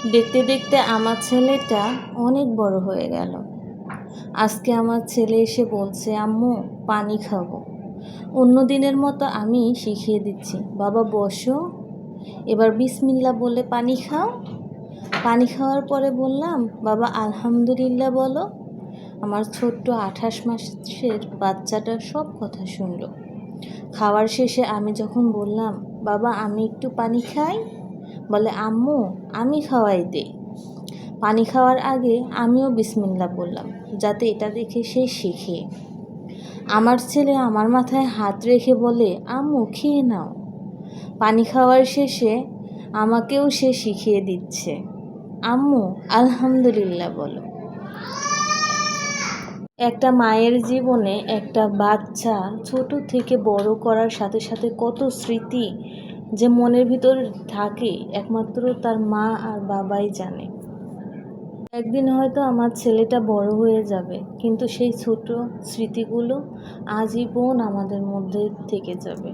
দেখতে দেখতে আমার ছেলেটা অনেক বড় হয়ে গেল। আজকে আমার ছেলে এসে বলছে, আম্মু পানি খাবো। অন্য দিনের মতো আমি শিখিয়ে দিচ্ছি, বাবা বসো, এবার বিসমিল্লা বলে পানি খাও। পানি খাওয়ার পরে বললাম, বাবা আলহামদুলিল্লাহ বলো। আমার ছোট্ট 28 মাসের বাচ্চাটা সব কথা শুনলো। খাওয়ার শেষে আমি যখন বললাম, বাবা আমি একটু পানি খাই, বলে আম্মু আমি খাওয়াই দে। পানি খাওয়ার আগে আমিও বিসমিল্লাহ বললাম, যাতে এটা দেখে সে শেখে। আমার ছেলে আমার মাথায় হাত রেখে বলে, আম্মু খেয়ে নাও। পানি খাওয়ার শেষে আমাকেও সে শিখিয়ে দিচ্ছে, আম্মু আলহামদুলিল্লাহ বলো। একটা মায়ের জীবনে একটা বাচ্চা ছোট থেকে বড় করার সাথে সাথে কত স্মৃতি যে মনের ভিতর থাকে, একমাত্র তার মা আর বাবাই জানে। একদিন হয়তো আমার ছেলেটা বড় হয়ে যাবে, কিন্তু সেই ছোট স্মৃতিগুলো আজীবন আমাদের মধ্যে থেকে যাবে।